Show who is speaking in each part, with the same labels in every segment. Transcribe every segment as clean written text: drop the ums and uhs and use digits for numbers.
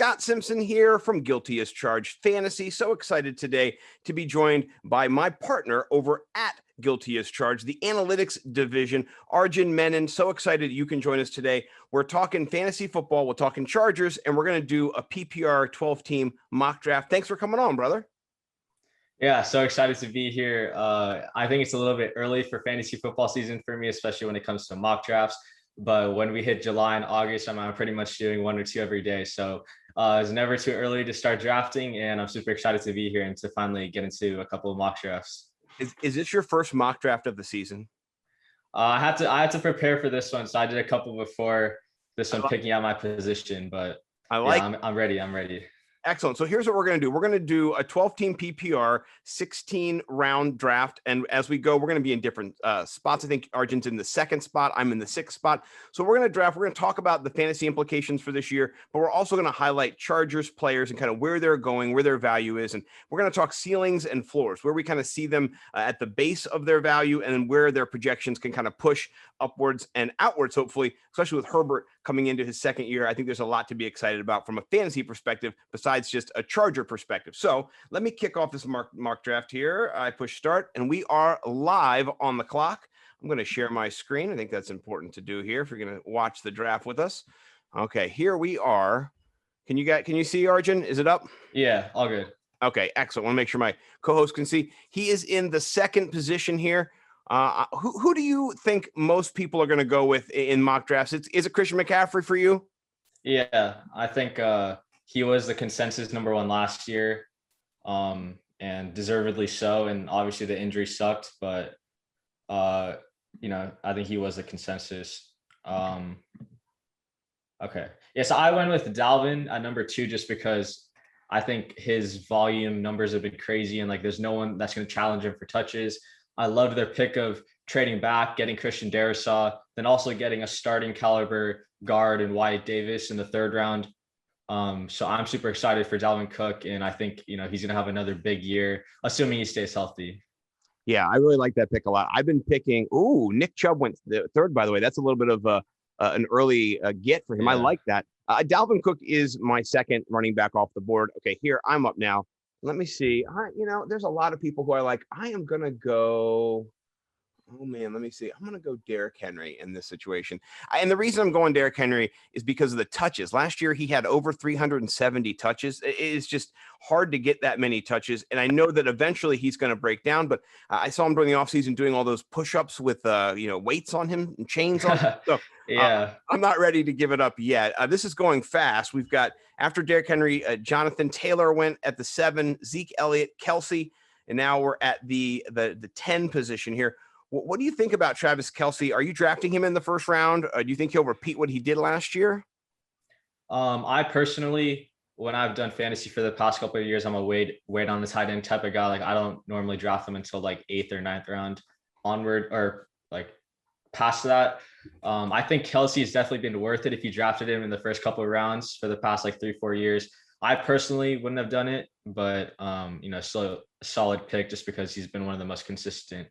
Speaker 1: Scott Simpson here from Guilty as Charged Fantasy. So excited today to be joined by my partner over at Guilty as Charged, the analytics division, Arjun Menon. So excited you can join us today. We're talking fantasy football, we're talking Chargers, and we're going to do a PPR 12-team mock draft. Thanks for coming on, brother.
Speaker 2: Yeah, so excited to be here. I think it's a little bit early for fantasy football season for me, especially when it comes to mock drafts. But when we hit July and August, I'm pretty much doing one or two every day. So it's never too early to start drafting, and I'm super excited to be here and to finally get into a couple of mock drafts.
Speaker 1: Is this your first mock draft of the season?
Speaker 2: I had to prepare for this one, so I did a couple before this one, picking out my position. But I'm ready.
Speaker 1: Excellent. So here's what we're going to do. We're going to do a 12-team PPR, 16-round draft. And as we go, we're going to be in different spots. I think Arjun's in the second spot. I'm in the sixth spot. So we're going to draft. We're going to talk about the fantasy implications for this year, but we're also going to highlight Chargers players and kind of where they're going, where their value is. And we're going to talk ceilings and floors, where we kind of see them at the base of their value and then where their projections can kind of push upwards and outwards, hopefully, especially with Herbert coming into his second year. I think there's a lot to be excited about from a fantasy perspective, besides just a Charger perspective. So let me kick off this mock draft here. I push start and we are live on the clock. I'm going to share my screen. I think that's important to do here if you're going to watch the draft with us. Okay, here we are. Can you see Arjun? Is it up?
Speaker 2: Yeah, all good.
Speaker 1: Okay, excellent. I want to make sure my co-host can see. He is in the second position here. Who do you think most people are going to go with in mock drafts? Is it Christian McCaffrey for you?
Speaker 2: Yeah, I think he was the consensus number one last year, and deservedly so. And obviously the injury sucked, but I think he was the consensus. Okay, yeah. So I went with Dalvin at number 2 just because I think his volume numbers have been crazy, and like there's no one that's going to challenge him for touches. I loved their pick of trading back, getting Christian Darrisaw, then also getting a starting caliber guard and Wyatt Davis in the 3rd round. So I'm super excited for Dalvin Cook, and I think he's going to have another big year, assuming he stays healthy.
Speaker 1: Yeah, I really like that pick a lot. I've been picking. Nick Chubb went the 3rd, by the way. That's a little bit of an early get for him. Yeah. I like that. Dalvin Cook is my second running back off the board. Okay, here I'm up now. Let me see. There's a lot of people who I like. I am going to go. Oh, man, let me see. I'm going to go Derrick Henry in this situation. And the reason I'm going Derrick Henry is because of the touches. Last year, he had over 370 touches. It is just hard to get that many touches. And I know that eventually he's going to break down, but I saw him during the offseason doing all those push-ups with, weights on him and chains on him. So
Speaker 2: yeah,
Speaker 1: I'm not ready to give it up yet. This is going fast. We've got, after Derrick Henry, Jonathan Taylor went at the 7, Zeke Elliott, Kelsey, and now we're at the 10 position here. What do you think about Travis Kelce? Are you drafting him in the 1st round? Do you think he'll repeat what he did last year?
Speaker 2: I personally, when I've done fantasy for the past couple of years, I'm a wait on the tight end type of guy. Like I don't normally draft them until like 8th or 9th round onward, or like past that. I think Kelce has definitely been worth it if you drafted him in the first couple of rounds for the past like 3-4 years. I personally wouldn't have done it, but still a solid pick just because he's been one of the most consistent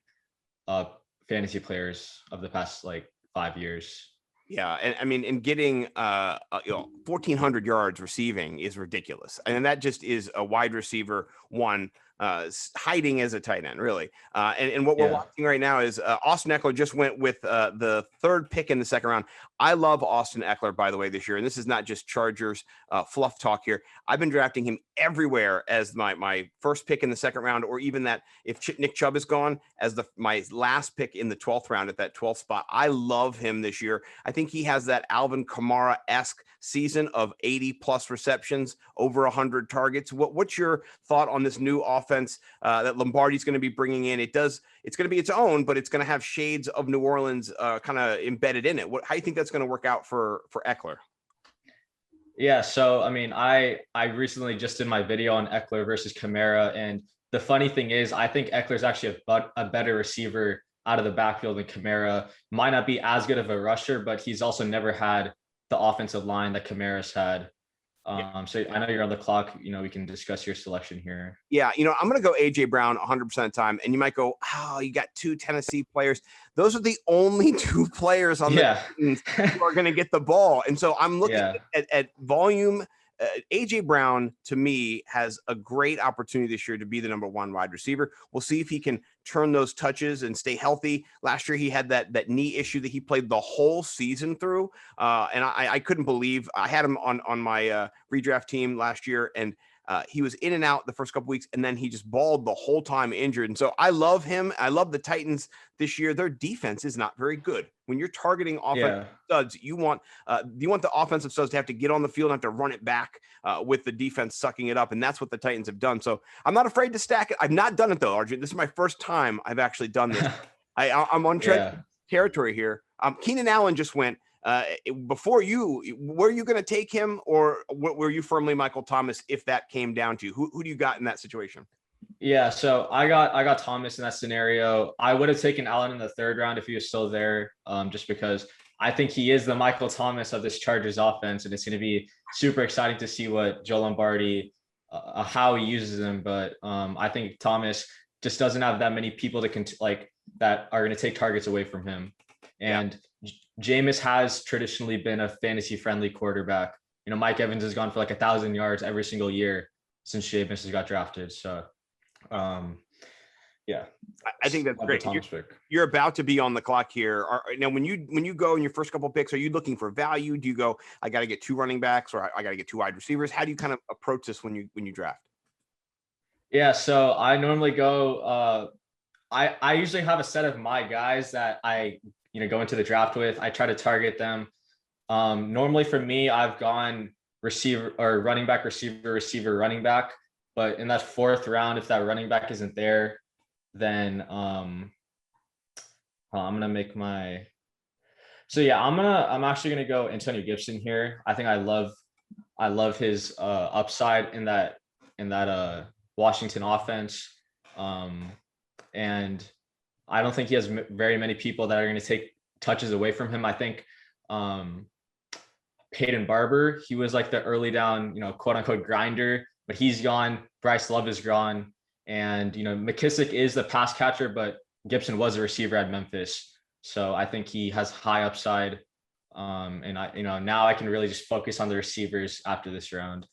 Speaker 2: fantasy players of the past like 5 years.
Speaker 1: Yeah, and I mean, in getting 1,400 yards receiving is ridiculous, and that just is a wide receiver one hiding as a tight end, really. And what we're watching right now is Austin Ekeler just went with the 3rd pick in the 2nd round. I love Austin Ekeler, by the way, this year, and this is not just Chargers fluff talk here. I've been drafting him everywhere as my 1st pick in the 2nd round, or even that if Nick Chubb is gone, as my last pick in the 12th round at that 12th spot. I love him this year. I think he has that Alvin Kamara-esque season of 80+ receptions, over 100 targets. What's your thought on this new offense that Lombardi's going to be bringing in? It's going to be its own, but it's going to have shades of New Orleans kind of embedded in it. How do you think that's going to work out for Ekeler?
Speaker 2: Yeah, so I mean, I recently just did my video on Ekeler versus Kamara, and the funny thing is, I think Ekeler's actually a better receiver out of the backfield than Kamara. Might not be as good of a rusher, but he's also never had the offensive line that Kamara's had. So I know you're on the clock. We can discuss your selection here.
Speaker 1: Yeah, I'm going to go AJ Brown 100% of the time. And you might go, you got 2 Tennessee players. Those are the only 2 players on the teams who are going to get the ball. And so I'm looking at volume AJ Brown, to me, has a great opportunity this year to be the number one wide receiver. We'll see if he can turn those touches and stay healthy. Last year, he had that knee issue that he played the whole season through. And I couldn't believe I had him on my redraft team last year, and he was in and out the first couple weeks, and then he just balled the whole time injured. And so I love him. I love the Titans this year. Their defense is not very good. When you're targeting offensive studs, you want the offensive studs to have to get on the field and have to run it back with the defense sucking it up. And that's what the Titans have done. So I'm not afraid to stack it. I've not done it though, Arjun. This is my first time I've actually done this. I'm on territory here. Keenan Allen just went. Before you, were you going to take him, or were you firmly Michael Thomas if that came down to who do you got in that situation?
Speaker 2: Yeah, so I got Thomas in that scenario. I would have taken Allen in the third round if he was still there, just because I think he is the Michael Thomas of this Chargers offense, and it's going to be super exciting to see what Joe Lombardi, how he uses him. But I think Thomas just doesn't have that many people that are going to take targets away from him. And Jameis has traditionally been a fantasy-friendly quarterback. You know, Mike Evans has gone for like 1,000 yards every single year since Jameis has got drafted. So, yeah,
Speaker 1: I think that's great. You're about to be on the clock here. Now, when you go in your first couple of picks, are you looking for value? Do you go, I got to get 2 running backs, or I got to get 2 wide receivers? How do you kind of approach this when you draft?
Speaker 2: Yeah, so I normally go. I usually have a set of my guys that I go into the draft with. I try to target them. Normally for me, I've gone receiver or running back, receiver, running back. But in that 4th round, if that running back isn't there, then I'm gonna make my. So yeah, I'm actually gonna go Antonio Gibson here. I think I love his upside in that Washington offense, and I don't think he has very many people that are going to take touches away from him. I think Peyton Barber, he was like the early down, quote unquote grinder, but he's gone. Bryce Love is gone. And, McKissick is the pass catcher, but Gibson was a receiver at Memphis. So I think he has high upside. And now I can really just focus on the receivers after this round.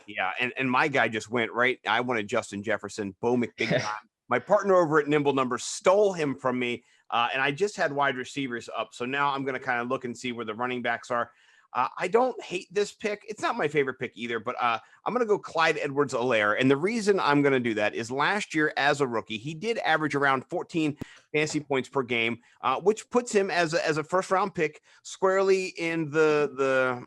Speaker 1: Yeah. And my guy just went right. I wanted Justin Jefferson, Bo McBig. My partner over at Nimble Numbers stole him from me, and I just had wide receivers up. So now I'm going to kind of look and see where the running backs are. I don't hate this pick. It's not my favorite pick either, but I'm going to go Clyde Edwards-Helaire. And the reason I'm going to do that is last year as a rookie, he did average around 14 fantasy points per game, which puts him as a first round pick squarely in the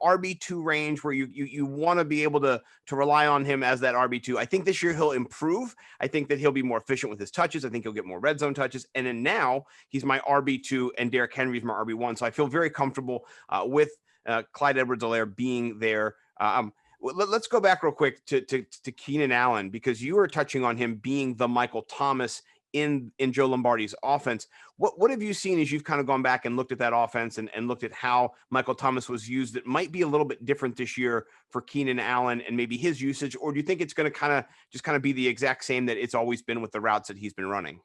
Speaker 1: RB2 range, where you want to be able to rely on him as that RB2. I think this year he'll improve. I think that he'll be more efficient with his touches. I think he'll get more red zone touches. And then now he's my RB2 and Derrick Henry's my RB1. So I feel very comfortable with Clyde Edwards-Helaire being there. Let's go back real quick to Keenan Allen, because you were touching on him being the Michael Thomas in Joe Lombardi's offense. What have you seen as you've kind of gone back and looked at that offense and looked at how Michael Thomas was used that might be a little bit different this year for Keenan Allen and maybe his usage? Or do you think it's going to kind of be the exact same that it's always been with the routes that he's been running?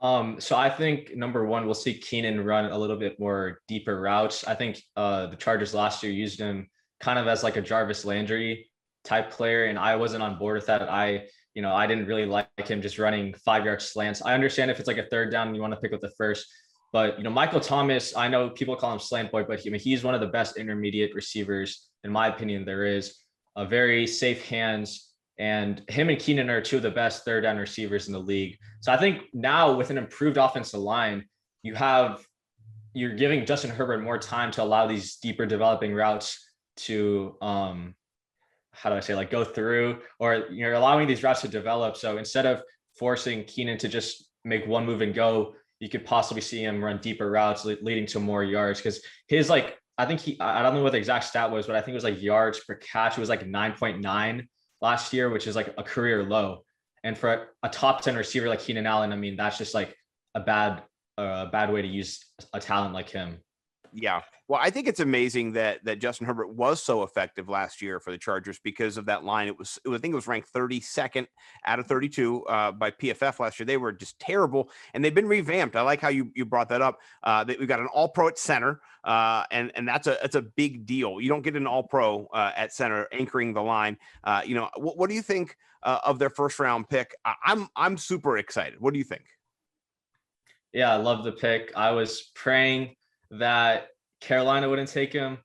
Speaker 2: So I think number one, we'll see Keenan run a little bit more deeper routes. I think the Chargers last year used him kind of as like a Jarvis Landry type player, and I wasn't on board with that. I didn't really like him just running 5-yard slants. I understand if it's like a third down and you want to pick up the first, but Michael Thomas, I know people call him slant boy, but he's one of the best intermediate receivers, in my opinion. There is a very safe hands. And him and Keenan are 2 of the best third down receivers in the league. So I think now with an improved offensive line, you're giving Justin Herbert more time to allow these deeper developing routes to, go through, or you're allowing these routes to develop. So instead of forcing Keenan to just make one move and go, you could possibly see him run deeper routes leading to more yards. Because his I don't know what the exact stat was, but I think it was like yards per catch. It was like 9.9 last year, which is like a career low. And for a top 10 receiver like Keenan Allen, that's just like a bad way to use a talent like him.
Speaker 1: Yeah. Well, I think it's amazing that Justin Herbert was so effective last year for the Chargers because of that line. I think it was ranked 32nd out of 32 by PFF last year. They were just terrible, and they've been revamped. I like how you brought that up. We've got an All-Pro at center, and that's a big deal. You don't get an All-Pro at center anchoring the line. What do you think of their first round pick? I'm super excited. What do you think?
Speaker 2: Yeah, I love the pick. I was praying that Carolina wouldn't take him.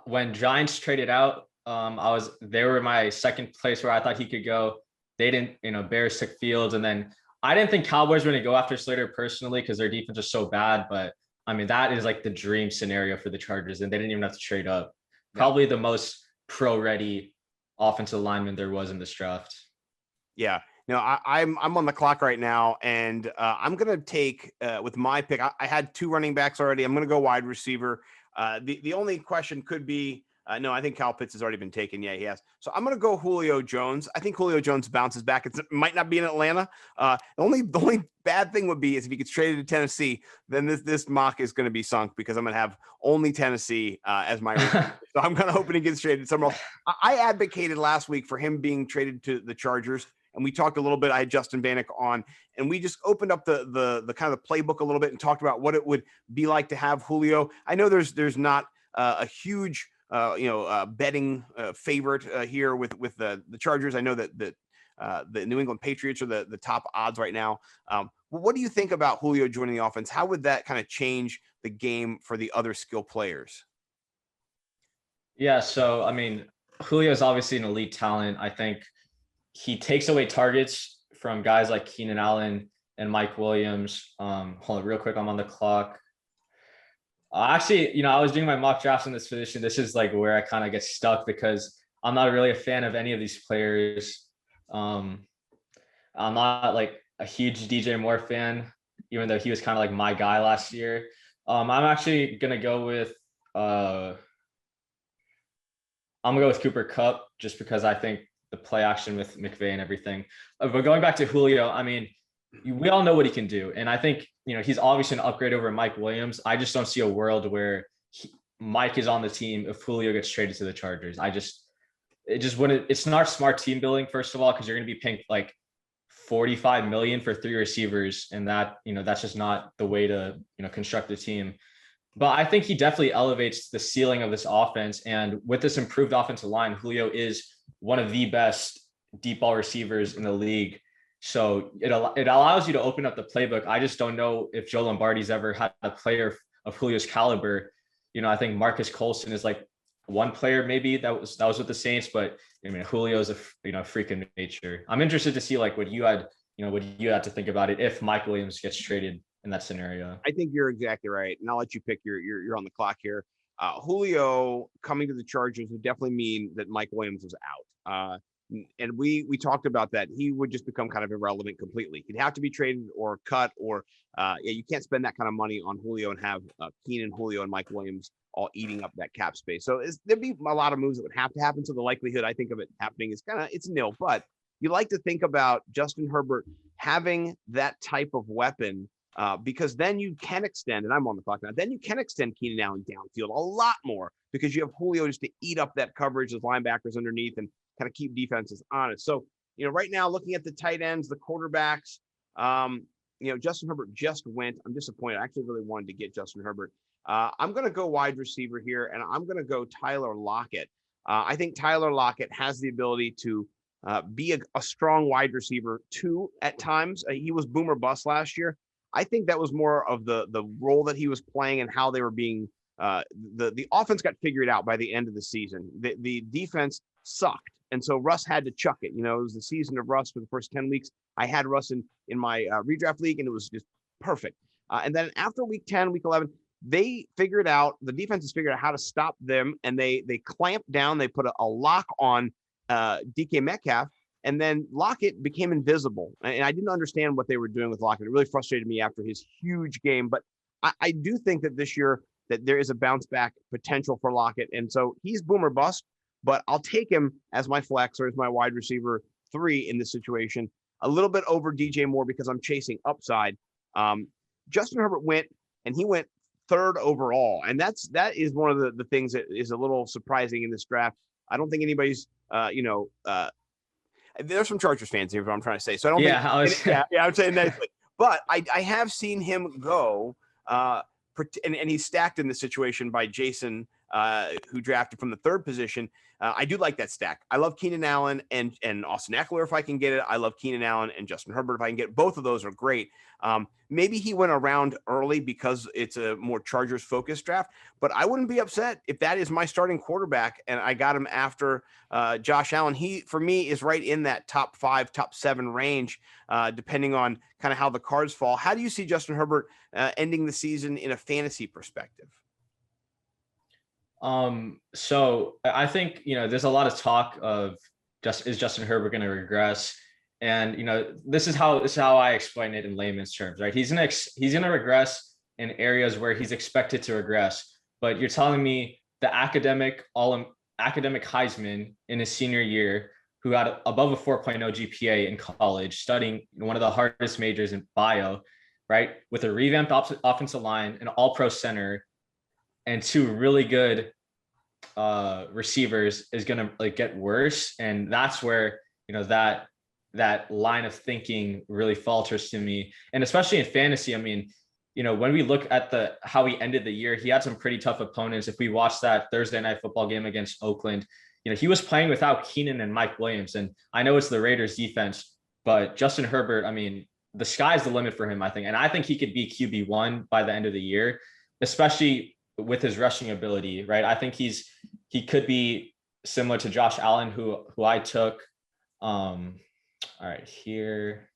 Speaker 2: When Giants traded out, they were my second place where I thought he could go. They didn't, Bears took Fields, and then I didn't think Cowboys were going to go after Slater personally because their defense is so bad. But I mean, that is like the dream scenario for the Chargers, and they didn't even have to trade up. Probably the most pro-ready offensive lineman there was in this draft.
Speaker 1: Yeah. No, I'm on the clock right now, and I'm going to take with my pick. I had 2 running backs already. I'm going to go wide receiver. The only question could be, no, I think Kyle Pitts has already been taken. Yeah, he has. So I'm going to go Julio Jones. I think Julio Jones bounces back. It might not be in Atlanta. The only bad thing would be is if he gets traded to Tennessee, then this mock is going to be sunk because I'm going to have only Tennessee as my receiver. So I'm kind of hoping he gets traded somewhere else. I advocated last week for him being traded to the Chargers. And we talked a little bit. I had Justin Bannock on, and we just opened up the kind of the playbook a little bit and talked about what it would be like to have Julio. I know there's not a huge betting favorite here with the Chargers. I know that the New England Patriots are the top odds right now. What do you think about Julio joining the offense? How would that kind of change the game for the other skill players?
Speaker 2: Yeah, so I mean, Julio is obviously an elite talent. I think he takes away targets from guys like Keenan Allen and Mike Williams. Hold on real quick. I'm on the clock. Actually, I was doing my mock drafts in this position. This is like where I kind of get stuck because I'm not really a fan of any of these players. I'm not like a huge DJ Moore fan, even though he was kind of like my guy last year. I'm actually going to go with Cooper Kupp just because I think the play action with McVay and everything. But going back to Julio, I mean, we all know what he can do. And I think, he's obviously an upgrade over Mike Williams. I just don't see a world where Mike is on the team if Julio gets traded to the Chargers. It just wouldn't, it's not smart team building, first of all, because you're going to be paying like $45 million for 3 receivers. And that, that's just not the way to, construct the team. But I think he definitely elevates the ceiling of this offense. And with this improved offensive line, Julio is one of the best deep ball receivers in the league. So it allows you to open up the playbook. I just don't know if Joe Lombardi's ever had a player of Julio's caliber. I think Marcus Colston is like one player maybe that was with the Saints, but I mean, Julio's a freak of nature. I'm interested to see like what you had to think about it if Mike Williams gets traded in that scenario.
Speaker 1: I think you're exactly right. And I'll let you pick you're on the clock here. Julio coming to the Chargers would definitely mean that Mike Williams was out. And we talked about that. He would just become kind of irrelevant completely. He'd have to be traded or cut or you can't spend that kind of money on Julio and have Keenan, Julio, and Mike Williams all eating up that cap space. So there'd be a lot of moves that would have to happen. So the likelihood I think of it happening is it's nil. But you like to think about Justin Herbert having that type of weapon because then you can extend, and I'm on the clock now, then you can extend Keenan Allen downfield a lot more because you have Julio just to eat up that coverage, those linebackers underneath, and kind of keep defenses honest. So, right now, looking at the tight ends, the quarterbacks, Justin Herbert just went. I'm disappointed. I actually really wanted to get Justin Herbert. I'm going to go wide receiver here, and I'm going to go Tyler Lockett. I think Tyler Lockett has the ability to be a strong wide receiver too at times. He was boom or bust last year. I think that was more of the role that he was playing and how they were being the offense got figured out by the end of the season. The defense sucked. And so Russ had to chuck it. It was the season of Russ for the first 10 weeks. I had Russ in my redraft league, and it was just perfect. And then after week 10, week 11, the defense has figured out how to stop them, and they clamped down. They put a lock on DK Metcalf, and then Lockett became invisible. And I didn't understand what they were doing with Lockett. It really frustrated me after his huge game. But I do think that this year that there is a bounce back potential for Lockett. And so he's boom or bust, but I'll take him as my flex or as my wide receiver 3 in this situation, a little bit over DJ Moore because I'm chasing upside. Justin Herbert went third overall. And that is one of the things that is a little surprising in this draft. I don't think anybody's, there's some Chargers fans here, but I'm trying to say. So I don't think, I'm saying nicely. But I have seen him go, and he's stacked in this situation by Jason, who drafted from the third position. I do like that stack. I love Keenan Allen and Austin Ekeler if I can get it. I love Keenan Allen and Justin Herbert if I can get it. Both of those are great. Maybe he went around early because it's a more Chargers focused draft, but I wouldn't be upset if that is my starting quarterback and I got him after Josh Allen. He, for me, is right in that top 5, top 7 range, depending on kind of how the cards fall. How do you see Justin Herbert ending the season in a fantasy perspective?
Speaker 2: So I think, there's a lot of talk of is Justin Herbert going to regress? And, this is how I explain it in layman's terms, right? He's going to regress in areas where he's expected to regress, but you're telling me the academic Heisman in his senior year, who had above a 4.0 GPA in college, studying one of the hardest majors in bio, right? With a revamped offensive line, an all-pro center, and 2 really good receivers is going to get worse. And that's where, that line of thinking really falters to me. And especially in fantasy, I mean, when we look at how he ended the year, he had some pretty tough opponents. If we watched that Thursday night football game against Oakland, he was playing without Keenan and Mike Williams. And I know it's the Raiders defense, but Justin Herbert, I mean, the sky's the limit for him, I think. And I think he could be QB1 by the end of the year, especially with his rushing ability, right? I think he could be similar to Josh Allen, who I took. All right, here.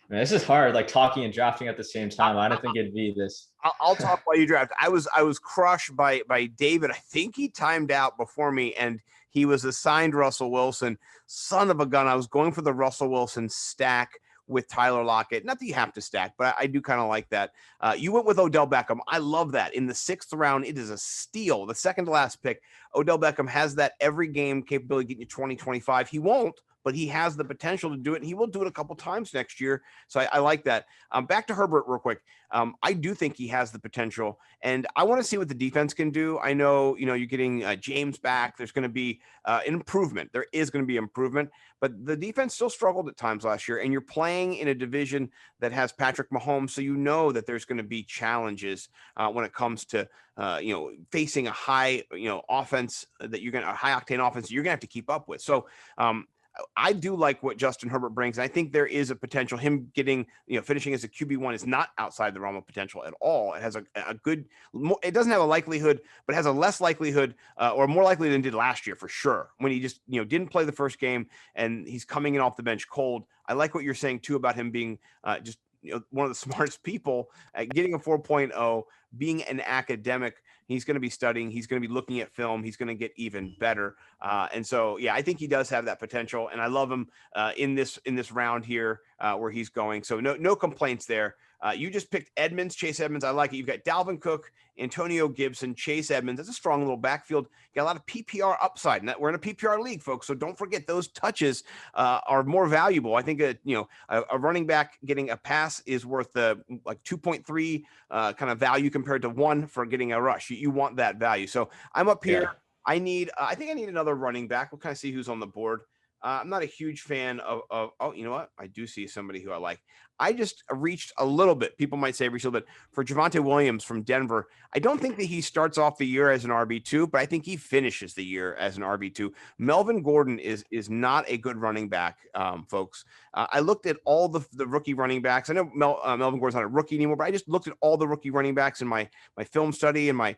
Speaker 2: Man, this is hard, like talking and drafting at the same time. I don't think it'd be this.
Speaker 1: I'll talk while you draft. I was crushed by David. I think he timed out before me, and he was assigned Russell Wilson. Son of a gun. I was going for the Russell Wilson stack with Tyler Lockett. Not that you have to stack, but I do kind of like that. You went with Odell Beckham. I love that. In the 6th round, it is a steal. The second to last pick. Odell Beckham has that every game capability getting you 20, 25. He won't, but he has the potential to do it. And he will do it a couple times next year. So I like that. Back to Herbert real quick. I do think he has the potential, and I want to see what the defense can do. I know, you're getting James back. There's going to be an improvement. There is going to be improvement, but the defense still struggled at times last year, and you're playing in a division that has Patrick Mahomes. So that there's going to be challenges when it comes to, facing a high, offense that a high octane offense that you're going to have to keep up with. So, I do like what Justin Herbert brings. And I think there is a potential. Him getting, finishing as a QB1 is not outside the realm of potential at all. It has a good, it doesn't have a likelihood, but it has a less likelihood or more likely than it did last year for sure. When he just, didn't play the first game and he's coming in off the bench cold. I like what you're saying too about him being just, one of the smartest people, getting a 4.0, being an academic. He's going to be studying. He's going to be looking at film. He's going to get even better. And so, I think he does have that potential. And I love him in this round here where he's going. So no complaints there. You just picked Chase Edmonds. I like it. You've got Dalvin Cook, Antonio Gibson, Chase Edmonds. That's a strong little backfield. You got a lot of PPR upside. And we're in a PPR league, folks. So don't forget those touches are more valuable. I think a running back getting a pass is worth like 2.3 kind of value compared to 1 for getting a rush. You want that value. So I'm up here. Yeah. I think I need another running back. We'll kind of see who's on the board. I'm not a huge fan of oh, you know what? I do see somebody who I like. I just reached a little bit. People might say reached a little bit for Javonte Williams from Denver. I don't think that he starts off the year as an RB2, but I think he finishes the year as an RB2. Melvin Gordon is not a good running back, folks. I looked at all the rookie running backs. I know Melvin Gordon's not a rookie anymore, but I just looked at all the rookie running backs in my film study and my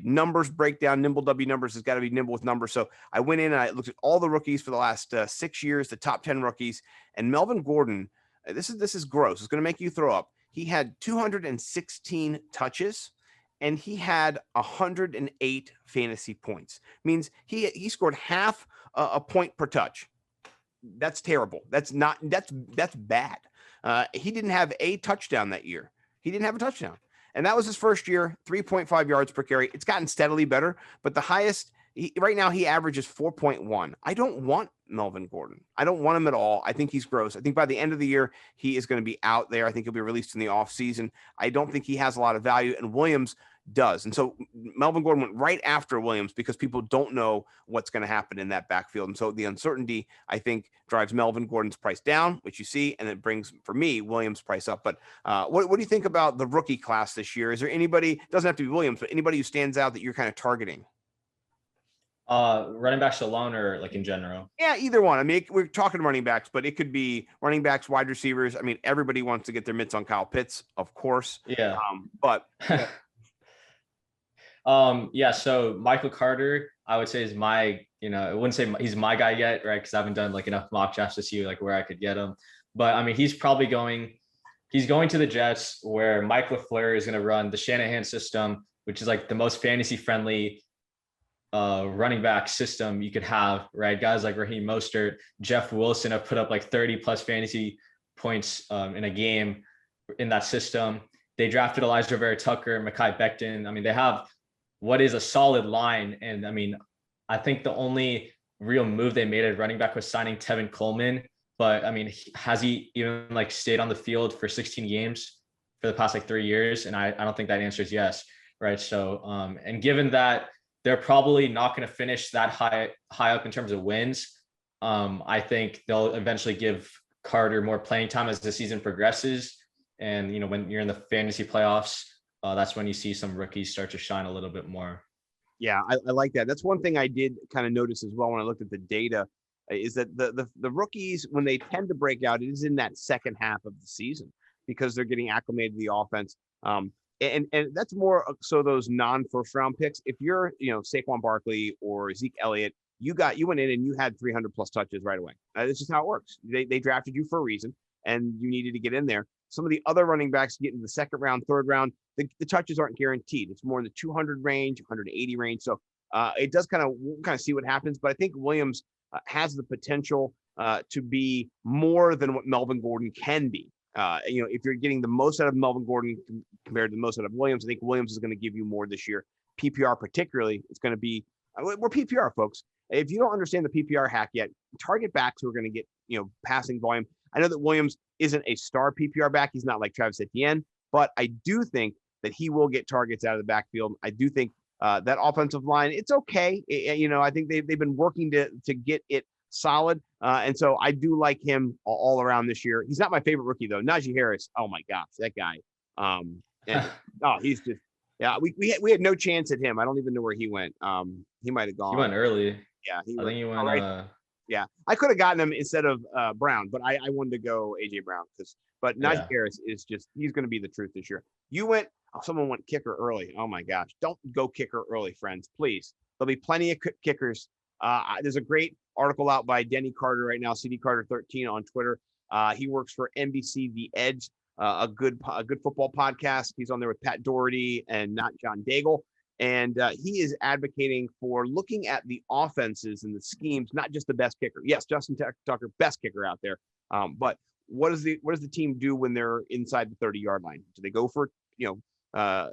Speaker 1: numbers breakdown. Nimble W numbers has got to be nimble with numbers. So I went in and I looked at all the rookies for the last 6 years, the top 10 rookies, and Melvin Gordon. This is gross. It's going to make you throw up. He had 216 touches, and he had 108 fantasy points. Means he scored half a point per touch. That's terrible. That's bad. He didn't have a touchdown that year. He didn't have a touchdown, and that was his first year. 3.5 yards per carry. It's gotten steadily better, but the highest Right now he averages 4.1. I don't want Melvin Gordon. I don't want him at all. I think he's gross. I think by the end of the year, he is going to be out there. I think he'll be released in the offseason. I don't think he has a lot of value, and Williams does. And so Melvin Gordon went right after Williams because people don't know what's going to happen in that backfield. And so the uncertainty, I think, drives Melvin Gordon's price down, which you see, and it brings, for me, Williams' price up. But what do you think about the rookie class this year? Is there anybody, doesn't have to be Williams, but anybody who stands out that you're kind of targeting?
Speaker 2: Running backs alone or like in general?
Speaker 1: Yeah, either one. I mean, we're talking running backs, but it could be running backs, wide receivers. I mean, everybody wants to get their mitts on Kyle Pitts, of course.
Speaker 2: Yeah.
Speaker 1: But
Speaker 2: yeah. So Michael Carter, I would say is I wouldn't say he's my guy yet, right? Because I haven't done like enough mock drafts to see like where I could get him. But I mean, he's going to the Jets, where Mike LaFleur is going to run the Shanahan system, which is like the most fantasy friendly running back system you could have, right? Guys like Raheem Mostert, Jeff Wilson have put up like 30 plus fantasy points in a game in that system. They drafted Elijah Vera Tucker, Mekhi Becton. I mean, they have what is a solid line. And I mean, I think the only real move they made at running back was signing Tevin Coleman. But I mean, has he even like stayed on the field for 16 games for the past like 3 years? And I don't think that answer is yes, right? So, and given that they're probably not going to finish that high up in terms of wins, I think they'll eventually give Carter more playing time as the season progresses. And, when you're in the fantasy playoffs, that's when you see some rookies start to shine a little bit more.
Speaker 1: Yeah, I like that. That's one thing I did kind of notice as well when I looked at the data, is that the rookies, when they tend to break out, it is in that second half of the season because they're getting acclimated to the offense. And that's more so those non-first round picks. If you're, Saquon Barkley or Zeke Elliott, you went in and you had 300 plus touches right away. That's just how it works. They drafted you for a reason, and you needed to get in there. Some of the other running backs get in the second round, third round. The touches aren't guaranteed. It's more in the 200 range, 180 range. So it does kind of see what happens. But I think Williams has the potential to be more than what Melvin Gordon can be. If you're getting the most out of Melvin Gordon compared to the most out of Williams, I think Williams is going to give you more this year. PPR particularly, it's going to be, we're PPR folks. If you don't understand the PPR hack yet, target backs who are going to get, passing volume. I know that Williams isn't a star PPR back. He's not like Travis Etienne, but I do think that he will get targets out of the backfield. I do think that offensive line, it's okay. I think they've been working to get it solid. And so I do like him all around this year. He's not my favorite rookie though. Najee Harris. Oh my gosh, that guy. He's just, yeah, we had no chance at him. I don't even know where he went. He might've gone.
Speaker 2: He went early.
Speaker 1: Yeah.
Speaker 2: I think he went,
Speaker 1: right. Yeah. I could have gotten him instead of Brown, but I wanted to go AJ Brown but Najee Harris is just, he's going to be the truth this year. Someone went kicker early. Oh my gosh. Don't go kicker early, friends, please. There'll be plenty of kickers. There's a great article out by Denny Carter right now, CD Carter 13 on Twitter. He works for NBC The Edge, a good football podcast. He's on there with Pat Doherty and not John Daigle. And he is advocating for looking at the offenses and the schemes, not just the best kicker. Yes, Justin Tucker, best kicker out there. But what does the team do when they're inside the 30-yard line? Do they go for, a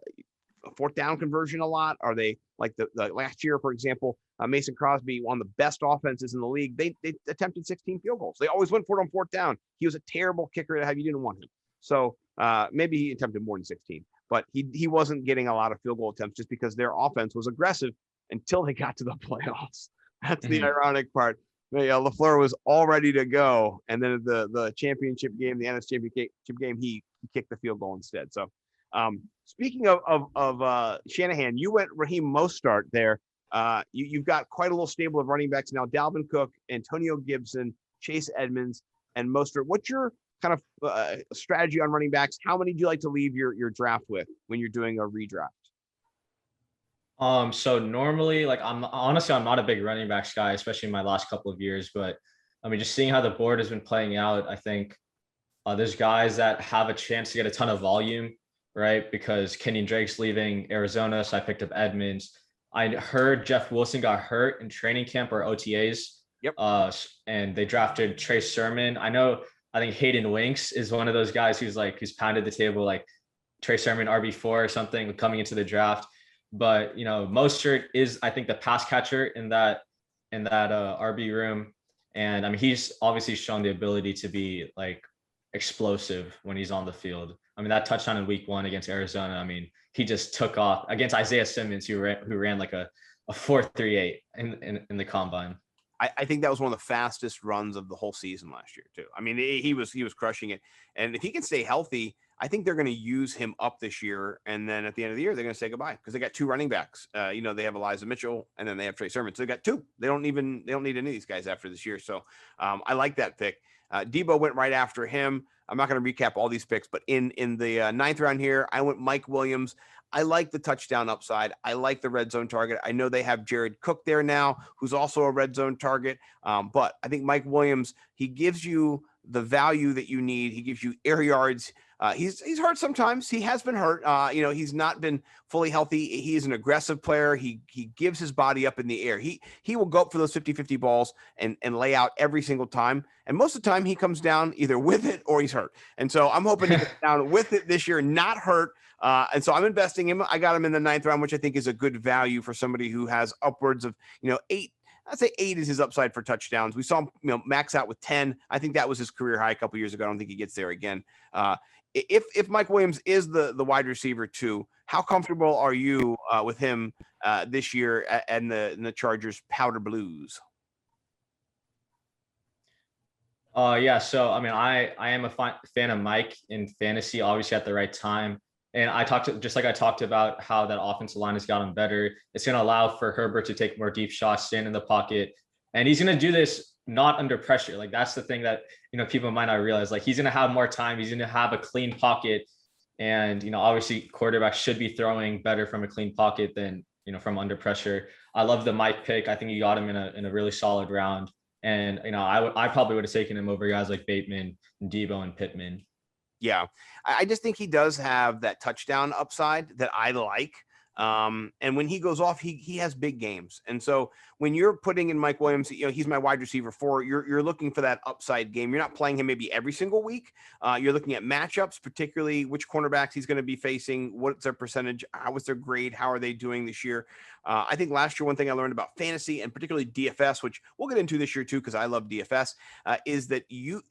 Speaker 1: fourth down conversion a lot? Are they like the last year, for example, Mason Crosby, one of the best offenses in the league? They attempted 16 field goals. They always went for it on fourth down. He was a terrible kicker to have. You didn't want him. So maybe he attempted more than 16, but he wasn't getting a lot of field goal attempts just because their offense was aggressive until they got to the playoffs. That's the ironic part. LaFleur was all ready to go, and then the championship game, the NFC championship game, he kicked the field goal instead. So speaking of Shanahan, you went Raheem Mostert there. You've got quite a little stable of running backs now: Dalvin Cook, Antonio Gibson, Chase Edmonds, and Mostert. What's your kind of strategy on running backs? How many do you like to leave your draft with when you're doing a redraft?
Speaker 2: So normally, like, I'm not a big running backs guy, especially in my last couple of years, but I mean, just seeing how the board has been playing out, I think there's guys that have a chance to get a ton of volume, right? Because Kenyon Drake's leaving Arizona, so I picked up Edmonds. I heard Jeff Wilson got hurt in training camp or OTAs.
Speaker 1: Yep.
Speaker 2: And they drafted Trey Sermon. I think Hayden Winks is one of those guys who's pounded the table, like Trey Sermon RB4 or something coming into the draft. but Mostert is, I think, the pass catcher in that RB room. And I mean, he's obviously shown the ability to be like explosive when he's on the field. I mean, that touchdown in week 1 against Arizona, I mean, he just took off against Isaiah Simmons, who ran like a 4.38 in the combine.
Speaker 1: I think that was one of the fastest runs of the whole season last year too. I mean, he was crushing it. And if he can stay healthy, I think they're going to use him up this year. And then at the end of the year, they're going to say goodbye because they got 2 running backs. They have Elijah Mitchell and then they have Trey Sermon. So they got 2. They don't need any of these guys after this year. So I like that pick. Debo went right after him. I'm not going to recap all these picks, but in the 9th round here, I went Mike Williams. I like the touchdown upside. I like the red zone target. I know they have Jared Cook there now, who's also a red zone target. But I think Mike Williams, he gives you the value that you need. He gives you air yards. He's hurt sometimes. He has been hurt. He's not been fully healthy. He's an aggressive player. He gives his body up in the air. He will go up for those 50-50 balls and lay out every single time. And most of the time he comes down either with it or he's hurt. And so I'm hoping to get down with it this year, not hurt. And so I'm investing him. I got him in the 9th round, which I think is a good value for somebody who has upwards of, 8. I'd say 8 is his upside for touchdowns. We saw him, max out with 10. I think that was his career high a couple years ago. I don't think he gets there again. If Mike Williams is the wide receiver too, how comfortable are you with him this year and the Chargers powder blues?
Speaker 2: Yeah. So, I mean, I am a fan of Mike in fantasy, obviously at the right time. And I talked about how that offensive line has gotten better. It's going to allow for Herbert to take more deep shots, stand in the pocket. And he's going to do this not under pressure. Like, that's the thing that, people might not realize. Like, he's going to have more time. He's going to have a clean pocket. And, obviously quarterbacks should be throwing better from a clean pocket than, from under pressure. I love the Mike pick. I think you got him in a really solid round. And, I probably would have taken him over guys like Bateman, Debo, and Pittman.
Speaker 1: Yeah, I just think he does have that touchdown upside that I like. And when he goes off, he has big games. And so when you're putting in Mike Williams, he's my wide receiver 4, you're looking for that upside game. You're not playing him maybe every single week. You're looking at matchups, particularly which cornerbacks he's going to be facing, what's their percentage, how was their grade, how are they doing this year? I think last year, one thing I learned about fantasy and particularly DFS, which we'll get into this year too, because I love DFS, is that you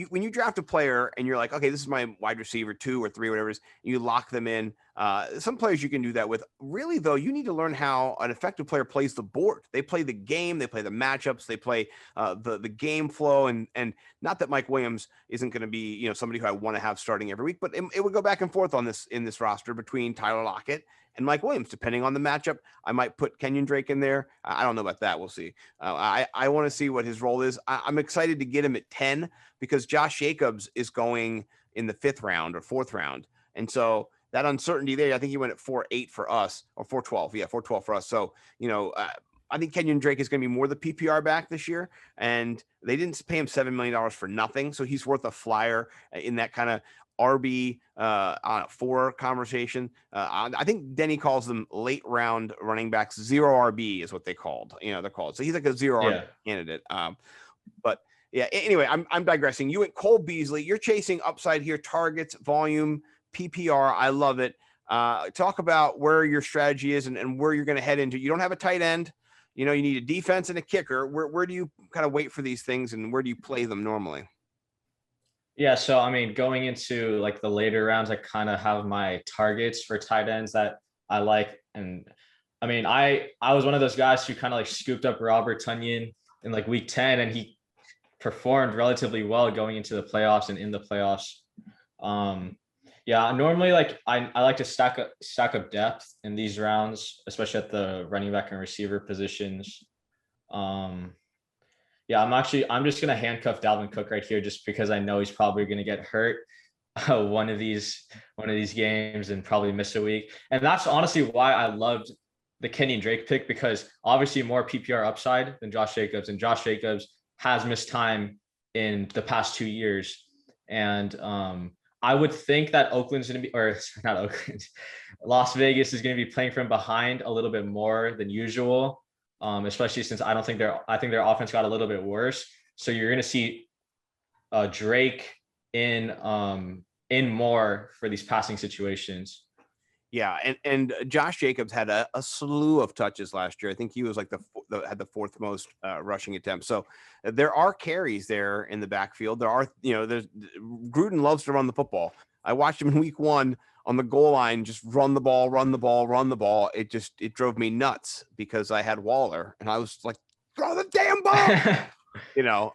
Speaker 1: when you draft a player and you're like, okay, this is my wide receiver 2 or 3, whatever it is, you lock them in. Some players you can do that with. Really, though, you need to learn how an effective player plays the board. They play the game, they play the matchups, they play the game flow. And not that Mike Williams isn't going to be, somebody who I want to have starting every week, but it would go back and forth in this roster between Tyler Lockett and Mike Williams, depending on the matchup. I might put Kenyon Drake in there. I don't know about that. We'll see. I want to see what his role is. I'm excited to get him at 10 because Josh Jacobs is going in the 5th round or 4th round. And so that uncertainty there, I think he went at 4.8 for us or 4.12. Yeah, 4.12 for us. So, I think Kenyon Drake is going to be more the PPR back this year. And they didn't pay him $7 million for nothing. So he's worth a flyer in that kind of RB on a 4 conversation. I think Denny calls them late round running backs. 0 RB is what they called. They're called. So he's like a 0 RB candidate. But yeah, anyway, I'm digressing. You went Cole Beasley. You're chasing upside here, targets, volume, PPR. I love it. Talk about where your strategy is and where you're going to head into. You don't have a tight end. You need a defense and a kicker. Where do you kind of wait for these things and where do you play them normally?
Speaker 2: Yeah, so I mean, going into like the later rounds, I kind of have my targets for tight ends that I like. And I mean, I was one of those guys who kind of like scooped up Robert Tonyan in like week 10, and he performed relatively well going into the playoffs and in the playoffs. Yeah, normally like I like to stack up depth in these rounds, especially at the running back and receiver positions. Yeah, I'm just gonna handcuff Dalvin Cook right here, just because I know he's probably gonna get hurt one of these games and probably miss a week. And that's honestly why I loved the Kenyon Drake pick, because obviously more PPR upside than Josh Jacobs, and Josh Jacobs has missed time in the past 2 years. And I would think that Oakland's gonna be, or not Oakland, Las Vegas is gonna be playing from behind a little bit more than usual. Especially since I think their offense got a little bit worse. So you're going to see Drake in more for these passing situations.
Speaker 1: Yeah, and Josh Jacobs had a slew of touches last year. I think he was like had the fourth most rushing attempts. So there are carries there in the backfield. There are, there's Gruden loves to run the football. I watched him in week 1 on the goal line, just run the ball, run the ball, run the ball. It drove me nuts because I had Waller and I was like, throw the damn ball.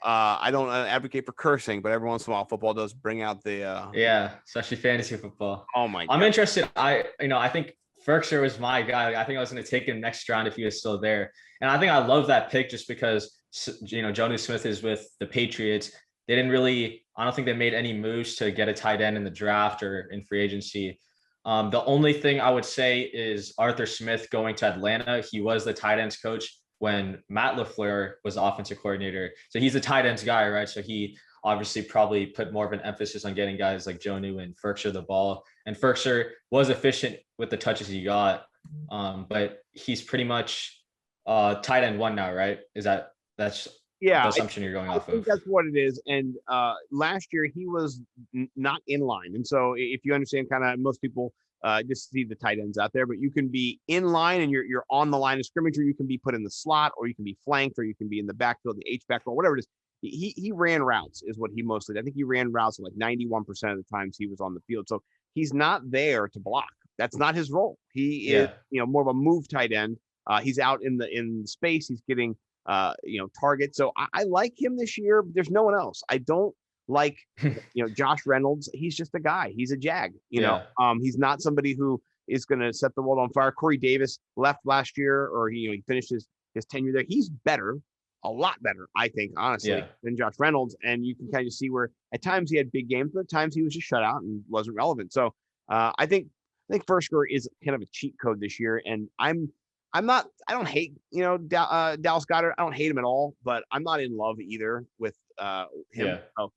Speaker 1: I don't advocate for cursing, but every once in a while football does bring out the
Speaker 2: yeah, especially fantasy football.
Speaker 1: oh my
Speaker 2: I'm
Speaker 1: God.
Speaker 2: interested. I think Ferkser was my guy. I think I was going to take him next round if he was still there. And I think I love that pick just because, Jonnu Smith is with the Patriots. They didn't really, I don't think they made any moves to get a tight end in the draft or in free agency. The only thing I would say is Arthur Smith going to Atlanta. He was the tight ends coach when Matt LaFleur was the offensive coordinator. So he's a tight ends guy, right? So he obviously probably put more of an emphasis on getting guys like Jonnu and Ferkser the ball. And Ferkser was efficient with the touches he got. But he's pretty much tight end 1 now, right? That's the assumption you're going off of?
Speaker 1: That's what it is. And last year he was not in line. And so if you understand, kind of most people just see the tight ends out there, but you can be in line and you're on the line of scrimmage, or you can be put in the slot, or you can be flanked, or you can be in the backfield, the H back, or whatever it is. He ran routes is what he mostly, I think he ran routes like 91% of the times he was on the field. So he's not there to block. That's not his role. He is, more of a move tight end. He's out in space. He's getting, targets. So I like him this year. There's no one else. I don't like, Josh Reynolds. He's just a guy. He's a jag, he's not somebody who is going to set the world on fire. Corey Davis left last year, or he finished his tenure there. He's better, a lot better, I think, honestly, than Josh Reynolds. And you can kind of see where at times he had big games, but at times he was just shut out and wasn't relevant. So I think Ferkser is kind of a cheat code this year. And I don't hate, Dallas Goedert. I don't hate him at all, but I'm not in love either with him.
Speaker 2: Yeah.
Speaker 1: So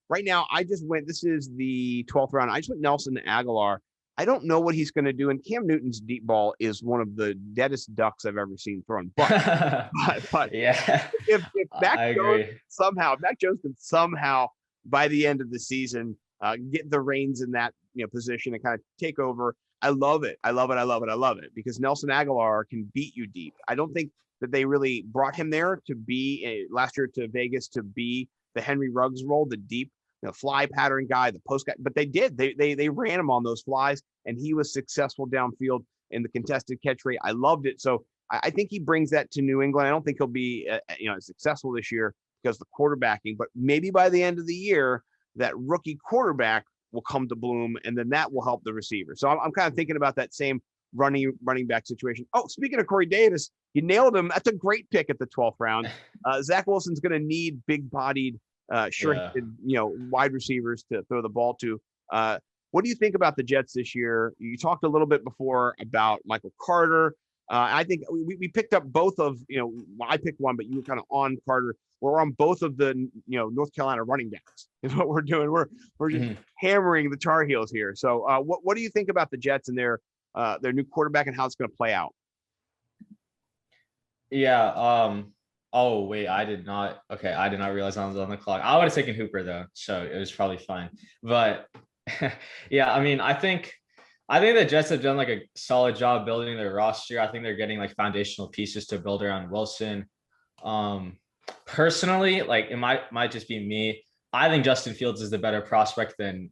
Speaker 1: right now this is the 12th round. I just went Nelson Aguilar. I don't know what he's going to do. And Cam Newton's deep ball is one of the deadest ducks I've ever seen thrown. But
Speaker 2: yeah,
Speaker 1: if Mac Jones can somehow by the end of the season get the reins in that position and kind of take over, I love it. I love it because Nelson Aguilar can beat you deep. I don't think that they really brought him there to be last year to Vegas to be the Henry Ruggs role, the deep fly pattern guy, the post guy, but they did. They ran him on those flies, and he was successful downfield in the contested catch rate. I loved it. So I think he brings that to New England. I don't think he'll be as successful this year because of the quarterbacking, but maybe by the end of the year, that rookie quarterback will come to bloom, and then that will help the receiver. So I'm kind of thinking about that same running back situation. Oh, speaking of Corey Davis, you nailed him. That's a great pick at the 12th round. Zach Wilson's going to need big-bodied, wide receivers to throw the ball to. What do you think about the Jets this year? You talked a little bit before about Michael Carter. I think we picked up both of, I picked one, but you were kind of on Carter. We're on both of the, North Carolina running backs is what we're doing. We're just hammering the Tar Heels here. So what do you think about the Jets and their new quarterback and how it's going to play out?
Speaker 2: Yeah. Oh wait, I did not realize I was on the clock. I would have taken Hooper though, so it was probably fine. But yeah, I mean, I think the Jets have done like a solid job building their roster. I think they're getting like foundational pieces to build around Wilson. Personally, like it might just be me. I think Justin Fields is the better prospect than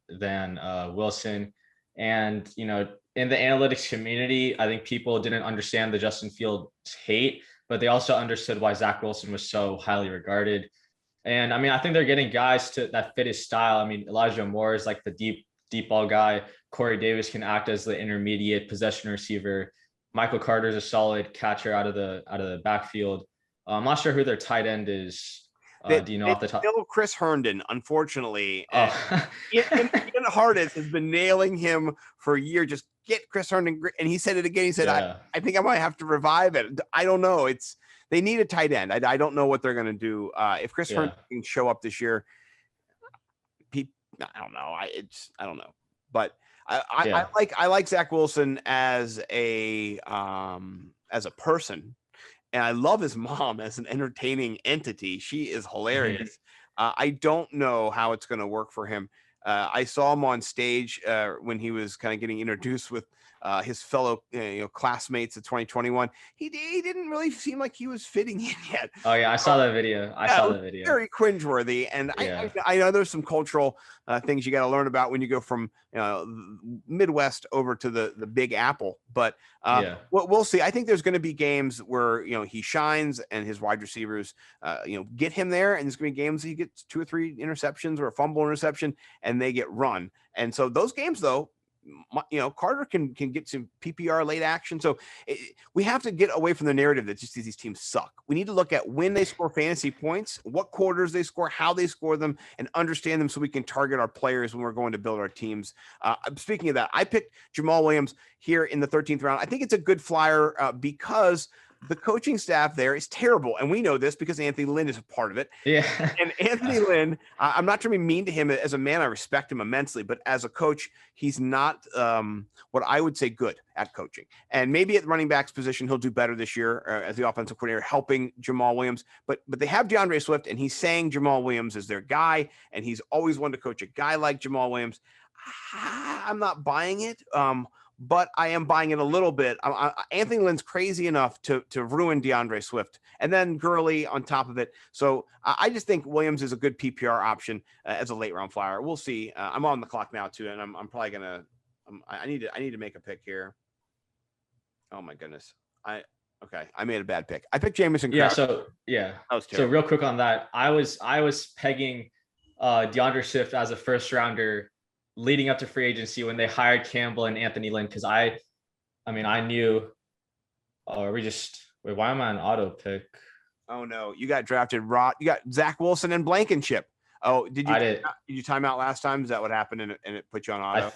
Speaker 2: Wilson. And in the analytics community, I think people didn't understand the Justin Fields hate, but they also understood why Zach Wilson was so highly regarded. And I mean, I think they're getting guys that fit his style. I mean, Elijah Moore is like the deep ball guy. Corey Davis can act as the intermediate possession receiver. Michael Carter is a solid catcher out of the backfield. I'm not sure who their tight end is. Do you know off the top?
Speaker 1: Still Chris Herndon, unfortunately.
Speaker 2: Oh.
Speaker 1: Ian Hartitz has been nailing him for a year. Just get Chris Herndon, and he said it again. He said, I think I might have to revive it. I don't know. They need a tight end. I don't know what they're going to do. If Chris Herndon can show up this year, I don't know. I don't know. But I like Zach Wilson as a person. And I love his mom as an entertaining entity. She is hilarious. I don't know how it's going to work for him. I saw him on stage when he was kind of getting introduced with his fellow classmates of 2021. He didn't really seem like he was fitting in yet.
Speaker 2: Oh yeah, I saw that video. I saw that video.
Speaker 1: Very cringeworthy, and
Speaker 2: Yeah.
Speaker 1: I know there's some cultural things you got to learn about when you go from Midwest over to the Big Apple. But we'll see. I think there's going to be games where he shines and his wide receivers get him there, and there's going to be games he gets 2 or 3 interceptions or a fumble interception, and they get run. And so those games, though, Carter can get some PPR late action. So we have to get away from the narrative that just these teams suck. We need to look at when they score fantasy points, what quarters they score, how they score them, and understand them so we can target our players when we're going to build our teams. Speaking of that, I picked Jamal Williams here in the 13th round. I think it's a good flyer because the coaching staff there is terrible. And we know this because Anthony Lynn is a part of it.
Speaker 2: Yeah.
Speaker 1: And Anthony Lynn, I'm not trying to be mean to him as a man. I respect him immensely, but as a coach, he's not what I would say good at coaching. And maybe at the running backs position, he'll do better this year as the offensive coordinator, helping Jamal Williams. But they have DeAndre Swift, and he's saying Jamal Williams is their guy. And he's always wanted to coach a guy like Jamal Williams. I'm not buying it. But I am buying it a little bit. Anthony Lynn's crazy enough to ruin DeAndre Swift, and then Gurley on top of it. So I just think Williams is a good PPR option as a late round flyer. We'll see. I'm on the clock now too, and I'm probably gonna. I need to make a pick here. Oh my goodness. I made a bad pick. I picked Jamison.
Speaker 2: Yeah.
Speaker 1: Crowder.
Speaker 2: So real quick on that, I was pegging DeAndre Swift as a first rounder leading up to free agency when they hired Campbell and Anthony Lynn, because I knew. Why am I on auto pick?
Speaker 1: Oh no, you got drafted. You got Zach Wilson and Blankenship. Oh, did you time out last time? Is that what happened and it put you on auto?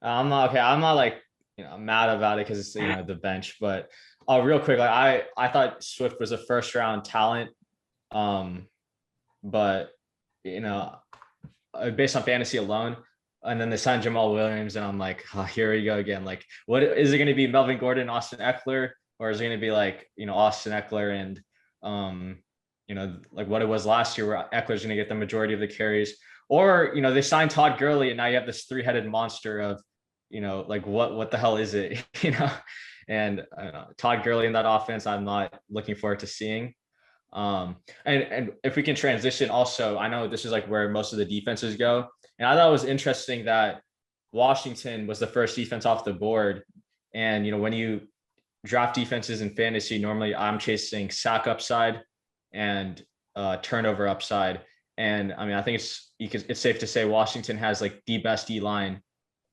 Speaker 2: I'm not okay. I'm not like mad about it because it's the bench, but real quick, like I thought Swift was a first round talent, but based on fantasy alone, and then they signed Jamal Williams, and I'm like, here we go again. Like, what is it going to be? Melvin Gordon, Austin Ekeler, or is it going to be like Austin Ekeler and like what it was last year, where Eckler's going to get the majority of the carries, or they signed Todd Gurley, and now you have this 3-headed monster of like what the hell is it? And Todd Gurley in that offense, I'm not looking forward to seeing. And if we can transition also, I know this is like where most of the defenses go. And I thought it was interesting that Washington was the first defense off the board. And, when you draft defenses in fantasy, normally I'm chasing sack upside and turnover upside. And I think it's safe to say Washington has like the best D-line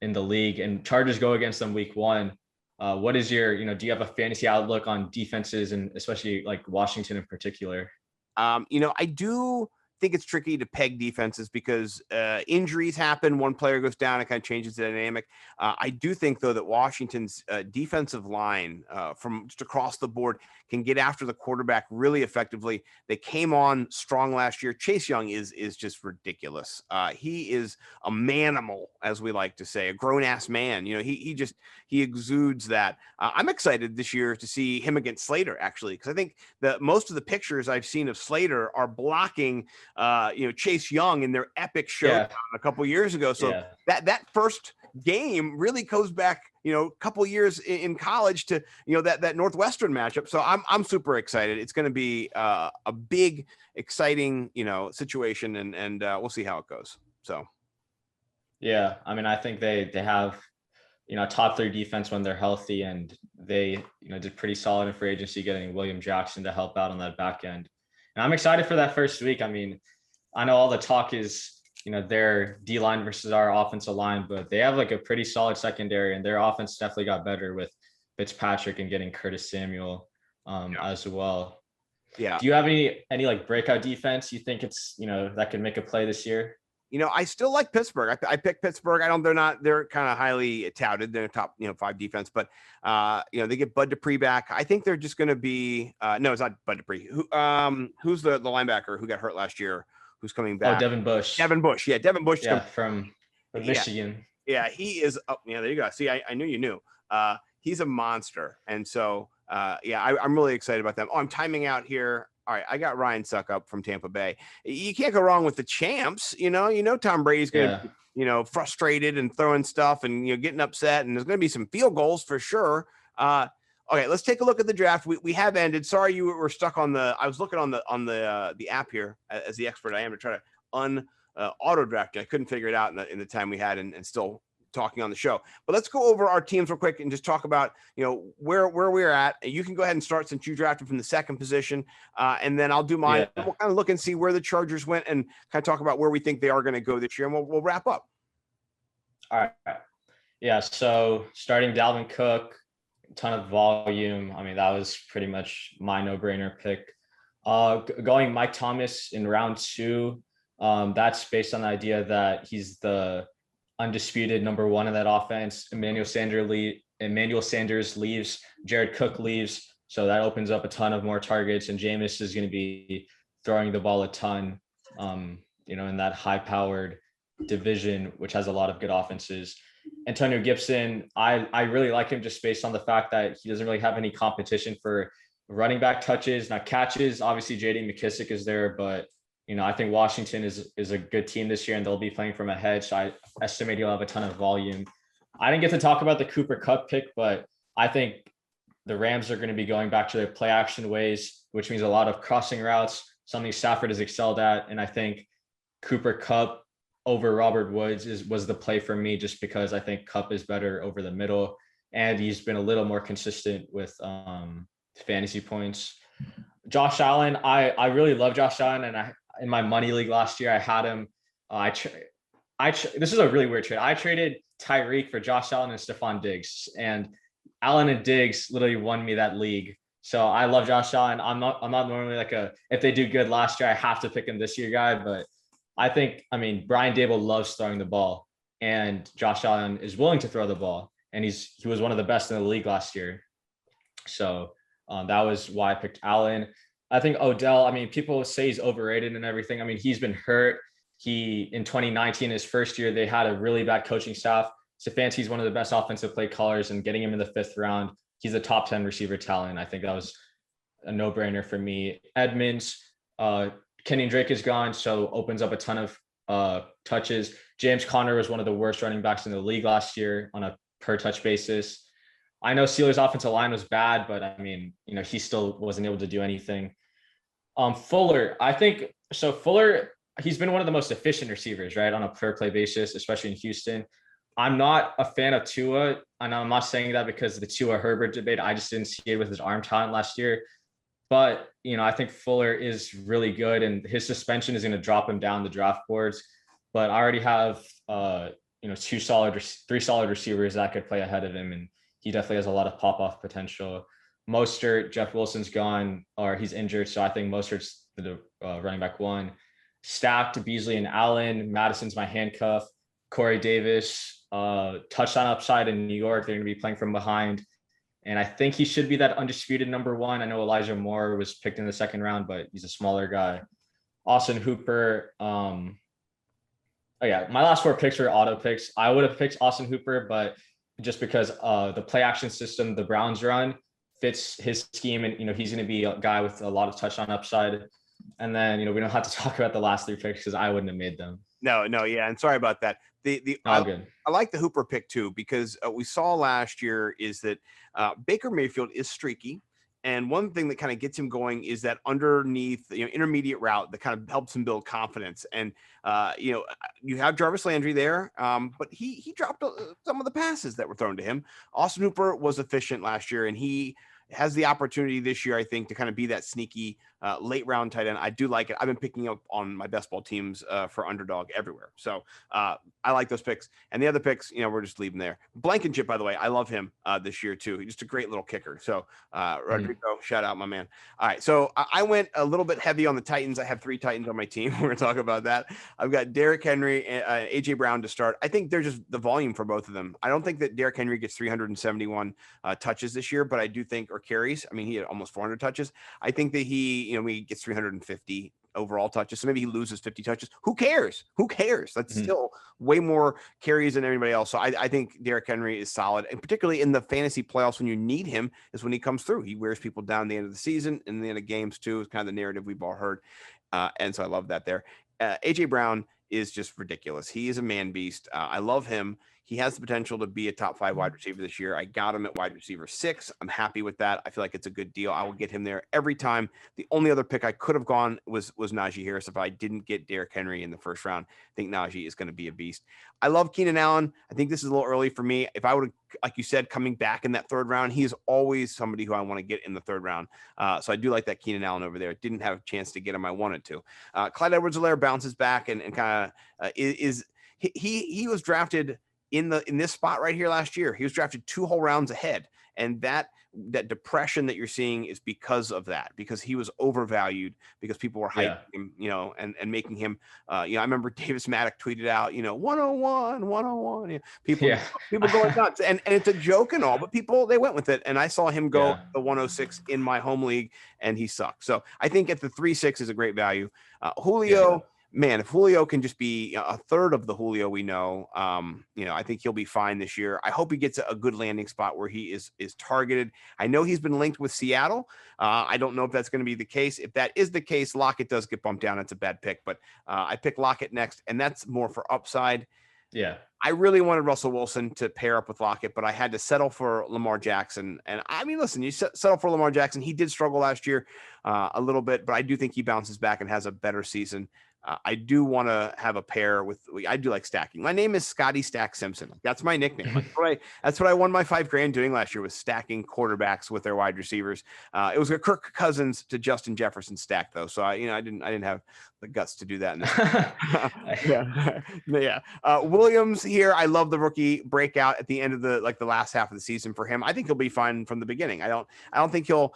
Speaker 2: in the league, and Chargers go against them week 1. What is your, do you have a fantasy outlook on defenses, and especially like Washington in particular?
Speaker 1: I do think it's tricky to peg defenses because injuries happen. One player goes down, it kind of changes the dynamic. I do think, though, that Washington's defensive line from just across the board can get after the quarterback really effectively. They came on strong last year. Chase Young is just ridiculous. He is a manimal, as we like to say, a grown-ass man. He exudes that. I'm excited this year to see him against Slater, actually, because I think that most of the pictures I've seen of Slater are blocking Chase Young in their epic showdown a couple years ago. So that first game really goes back, a couple years in college to, that Northwestern matchup. So I'm super excited. It's going to be a big, exciting, situation, and we'll see how it goes. So.
Speaker 2: Yeah. I think they have, top 3 defense when they're healthy, and they, did pretty solid in free agency getting William Jackson to help out on that back end. And I'm excited for that first week. I know all the talk is, their D-line versus our offensive line, but they have like a pretty solid secondary, and their offense definitely got better with Fitzpatrick and getting Curtis Samuel as well. Yeah. Do you have any like breakout defense you think it's, that could make a play this year?
Speaker 1: I still like Pittsburgh. I picked Pittsburgh. They're kind of highly touted. They're top, 5 defense, but they get Bud Dupree back. I think they're just going to be, no, it's not Bud Dupree. Who's the linebacker who got hurt last year? Who's coming back?
Speaker 2: Oh, Devin Bush.
Speaker 1: Yeah, Devin Bush.
Speaker 2: Yeah, from Michigan.
Speaker 1: Yeah, he is. Oh, yeah, there you go. See, I knew you knew. He's a monster. And so, I'm really excited about them. Oh, I'm timing out here. All right, I got Ryan Suckup from Tampa Bay. You can't go wrong with the champs. Tom Brady's going to
Speaker 2: Yeah.
Speaker 1: frustrated and throwing stuff and getting upset, and there's going to be some field goals for sure. Okay, let's take a look at the draft. We have ended. Sorry you were stuck on the. I was looking on the app here as the expert I am to try to auto draft you. I couldn't figure it out in the time we had, and still talking on the show. But let's go over our teams real quick and just talk about where we're at. You can go ahead and start since you drafted from the second position, and then I'll do mine.
Speaker 2: Yeah.
Speaker 1: We'll kind of look and see where the Chargers went and kind of talk about where we think they are going to go this year, and we'll wrap up.
Speaker 2: All right. Yeah. So starting Dalvin Cook, ton of volume. I mean, that was pretty much my no-brainer pick. Going Mike Thomas in round 2. That's based on the idea that he's the undisputed number 1 in that offense. Emmanuel Sanders leaves, Jared Cook leaves, so that opens up a ton of more targets, and Jameis is going to be throwing the ball a ton, in that high-powered division, which has a lot of good offenses. Antonio Gibson, I really like him just based on the fact that he doesn't really have any competition for running back touches, not catches. Obviously, J.D. McKissick is there, but I think Washington is a good team this year, and they'll be playing from a hedge. So I estimate he'll have a ton of volume. I didn't get to talk about the Cooper Kupp pick, but I think the Rams are going to be going back to their play action ways, which means a lot of crossing routes, something Stafford has excelled at. And I think Cooper Kupp over Robert Woods was the play for me, just because I think Kupp is better over the middle, and he's been a little more consistent with fantasy points. Josh Allen, I really love Josh Allen, and in my money league last year, I had him. This is a really weird trade. I traded Tyreek for Josh Allen and Stephon Diggs, and Allen and Diggs literally won me that league. So I love Josh Allen. I'm not normally like if they do good last year, I have to pick him this year guy, but Brian Dable loves throwing the ball, and Josh Allen is willing to throw the ball, and he was one of the best in the league last year. So that was why I picked Allen. I think Odell, people say he's overrated and everything. He's been hurt. In 2019, his first year, they had a really bad coaching staff. Stefanski's one of the best offensive play callers, and getting him in the 5th round, he's a top 10 receiver talent. I think that was a no-brainer for me. Edmonds, Kenyon Drake is gone, so opens up a ton of touches. James Conner was one of the worst running backs in the league last year on a per-touch basis. I know Steelers' offensive line was bad, but he still wasn't able to do anything. Fuller, Fuller, he's been one of the most efficient receivers, right, on a per play basis, especially in Houston. I'm not a fan of Tua, and I'm not saying that because of the Tua Herbert debate. I just didn't see it with his arm talent last year. But, I think Fuller is really good, and his suspension is going to drop him down the draft boards. But I already have, 3 solid receivers that could play ahead of him, and he definitely has a lot of pop-off potential. Mostert, Jeff Wilson's gone, or he's injured, so I think Mostert's the running back 1. Stacked Beasley and Allen. Madison's my handcuff. Corey Davis, touchdown upside in New York. They're going to be playing from behind, and I think he should be that undisputed number 1. I know Elijah Moore was picked in the 2nd round, but he's a smaller guy. Austin Hooper. My last 4 picks were auto picks. I would have picked Austin Hooper, but just because the play action system the Browns run fits his scheme, and he's going to be a guy with a lot of touchdown upside. And then we don't have to talk about the last 3 picks because I wouldn't have made them.
Speaker 1: No, yeah, and sorry about that. I like the Hooper pick too, because we saw last year is that Baker Mayfield is streaky, and one thing that kind of gets him going is that underneath intermediate route that kind of helps him build confidence. And you have Jarvis Landry there, but he dropped some of the passes that were thrown to him. Austin Hooper was efficient last year, and he has the opportunity this year, I think, to kind of be that sneaky late round tight end. I do like it. I've been picking up on my best ball teams for underdog everywhere. So I like those picks. And the other picks, we're just leaving there. Blankenship, by the way, I love him this year too. He's just a great little kicker. So Rodrigo, shout out, my man. All right. So I went a little bit heavy on the Titans. I have 3 Titans on my team. We're going to talk about that. I've got Derrick Henry and AJ Brown to start. I think they're just the volume for both of them. I don't think that Derrick Henry gets 371 touches this year, but I do think, or carries. He had almost 400 touches. I think that he gets 350 overall touches. So maybe he loses 50 touches. Who cares? Who cares? That's
Speaker 2: Mhm.
Speaker 1: still way more carries than everybody else. So I think Derrick Henry is solid, and particularly in the fantasy playoffs when you need him is when he comes through. He wears people down at the end of the season and the end of games too. Is kind of the narrative we've all heard, and so I love that there. AJ Brown is just ridiculous. He is a man beast. I love him. He has the potential to be a top 5 wide receiver this year. I got him at wide receiver 6. I'm happy with that. I feel like it's a good deal. I will get him there every time. The only other pick I could have gone was Najee Harris if I didn't get Derrick Henry in the first round. I think Najee is going to be a beast. I love Keenan Allen. I think this is a little early for me. If I would have, like you said, coming back in that 3rd round, he is always somebody who I want to get in the 3rd round. So I do like that Keenan Allen over there. Didn't have a chance to get him. I wanted to. Clyde Edwards-Helaire bounces back and kind of he was drafted in this spot right here last year. He was drafted 2 whole rounds ahead, and that depression that you're seeing is because of that, because he was overvalued, because people were hyping him, and making him, I remember Davis Maddock tweeted out, 101, 101, people going nuts, and it's a joke and all, but people, they went with it, and I saw him go the 106 in my home league, and he sucked. So I think at the 3-6 is a great value. Julio. Man, if Julio can just be a third of the Julio we know, I think he'll be fine this year. I hope he gets a good landing spot where he is targeted. I know he's been linked with Seattle. I don't know if that's going to be the case. If that is the case, Lockett does get bumped down. It's a bad pick, but I pick Lockett next, and that's more for upside.
Speaker 2: Yeah.
Speaker 1: I really wanted Russell Wilson to pair up with Lockett, but I had to settle for Lamar Jackson. And I mean, listen, you settle for Lamar Jackson. He did struggle last year a little bit, but I do think he bounces back and has a better season. I do want to have a pair with. I do like stacking. My name is Scotty Stack Simpson. That's my nickname. That's what I won my $5,000 doing last year, was stacking quarterbacks with their wide receivers. It was a Kirk Cousins to Justin Jefferson stack though, so I didn't have the guts to do that. Williams here. I love the rookie breakout at the end of the last half of the season for him. I think he'll be fine from the beginning. I don't think he'll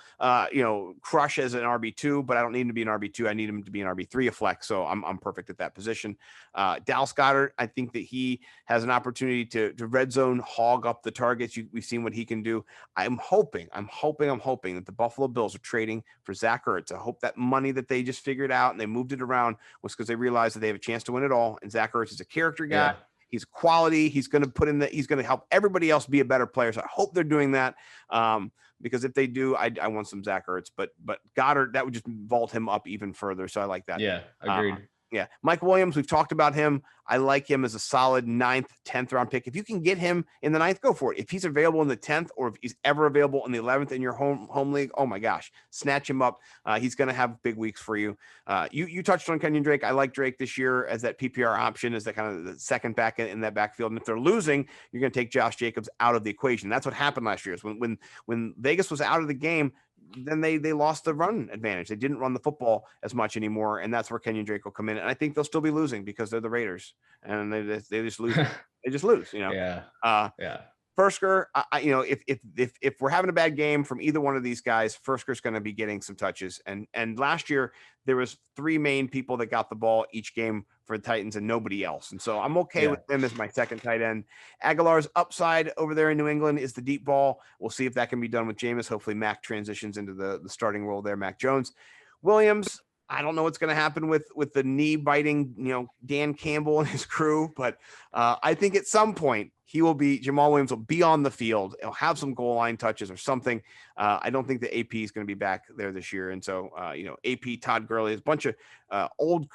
Speaker 1: crush as an RB2, but I don't need him to be an RB2. I need him to be an RB3, a flex. So I'm perfect at that position. Dallas Goedert, I think that he has an opportunity to red zone hog up the targets. We've seen what he can do. I'm hoping that the Buffalo Bills are trading for Zach Ertz. I hope that money that they just figured out and they moved it around was because they realized that they have a chance to win it all. And Zach Ertz is a character guy. Yeah. He's quality. He's going to he's going to help everybody else be a better player. So I hope they're doing that. Because if they do, I want some Zach Ertz, but Goddard, that would just vault him up even further. So I like that.
Speaker 2: Yeah, agreed.
Speaker 1: Mike Williams, we've talked about him. I like him as a solid 9th, 10th round pick. If you can get him in the 9th, go for it. If he's available in the 10th, or if he's ever available in the 11th in your home league, oh my gosh, snatch him up. He's going to have big weeks for you. You touched on Kenyon Drake. I like Drake this year as that PPR option, as that kind of the second back in that backfield. And if they're losing, you're going to take Josh Jacobs out of the equation. That's what happened last year. Is when Vegas was out of the game, then they lost the run advantage. They didn't run the football as much anymore, and that's where Kenyon Drake will come in. And I think they'll still be losing because they're the Raiders, and they just lose. They just lose,
Speaker 2: Yeah.
Speaker 1: Fursker, if we're having a bad game from either one of these guys, Fursker's going to be getting some touches. And last year there was 3 main people that got the ball each game for the Titans and nobody else. And so I'm okay with them as my second tight end. Aguilar's upside over there in New England is the deep ball. We'll see if that can be done with Jameis. Hopefully Mac transitions into the starting role there. Mac Jones. Williams, I don't know what's going to happen with the knee biting, Dan Campbell and his crew, but I think at some point Jamal Williams will be on the field. He'll have some goal line touches or something. I don't think the AP is going to be back there this year. And so, AP, Todd Gurley, is a bunch of old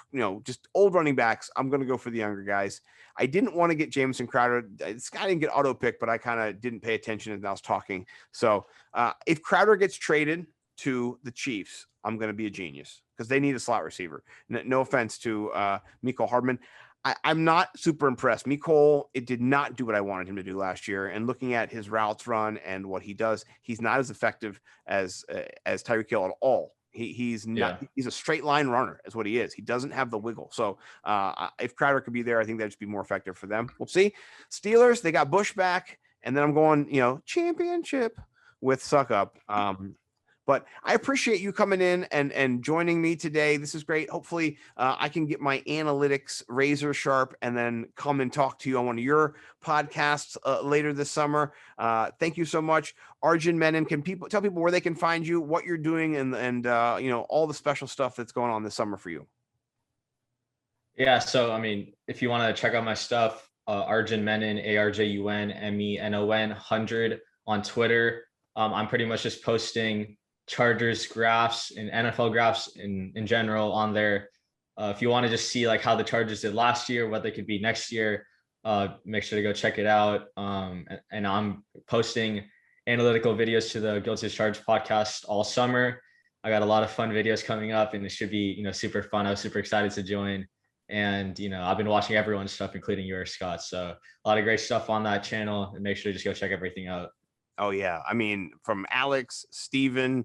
Speaker 1: running backs. I'm going to go for the younger guys. I didn't want to get Jamison Crowder. This guy didn't get auto pick, but I kind of didn't pay attention as I was talking. So if Crowder gets traded to the Chiefs, I'm going to be a genius because they need a slot receiver. No offense to Mecole Hardman. I'm not super impressed. Mecole, it did not do what I wanted him to do last year. And looking at his routes run and what he does, he's not as effective as Tyreek Hill at all. He's not. He's a straight line runner, is what he is. He doesn't have the wiggle. So if Crowder could be there, I think that'd just be more effective for them. We'll see. Steelers, they got Bush back, and then I'm going, championship with Suckup. But I appreciate you coming in and joining me today. This is great. Hopefully I can get my analytics razor sharp and then come and talk to you on one of your podcasts later this summer. Thank you so much. Arjun Menon, can people tell people where they can find you, what you're doing, and all the special stuff that's going on this summer for you?
Speaker 2: Yeah, so I mean, if you want to check out my stuff, Arjun Menon, ARJUNMENON 100 on Twitter. I'm pretty much just posting Chargers graphs and NFL graphs in general on there. If you want to just see like how the Chargers did last year, what they could be next year, make sure to go check it out. And I'm posting analytical videos to the Guilty as Charged podcast all summer. I got a lot of fun videos coming up, and it should be super fun. I was super excited to join. And, I've been watching everyone's stuff, including yours, Scott. So a lot of great stuff on that channel, and make sure to just go check everything out.
Speaker 1: Oh yeah. I mean, from Alex, Steven,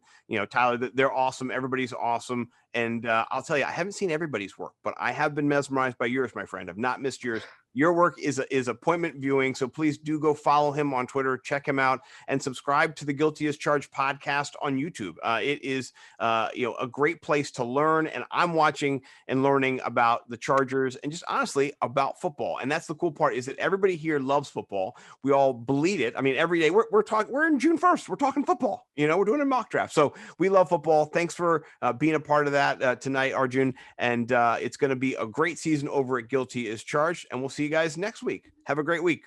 Speaker 1: Tyler, they're awesome. Everybody's awesome. And I'll tell you, I haven't seen everybody's work, but I have been mesmerized by yours, my friend. I've not missed yours. Your work is appointment viewing. So please do go follow him on Twitter, check him out, and subscribe to the Guilty as Charged podcast on YouTube. It is, a great place to learn. And I'm watching and learning about the Chargers and just honestly about football. And that's the cool part, is that everybody here loves football. We all bleed it. I mean, every day we're in June 1st. We're talking football. We're doing a mock draft. So we love football. Thanks for being a part of that tonight, Arjun. And it's going to be a great season over at Guilty as Charged. And we'll see you guys next week. Have a great week.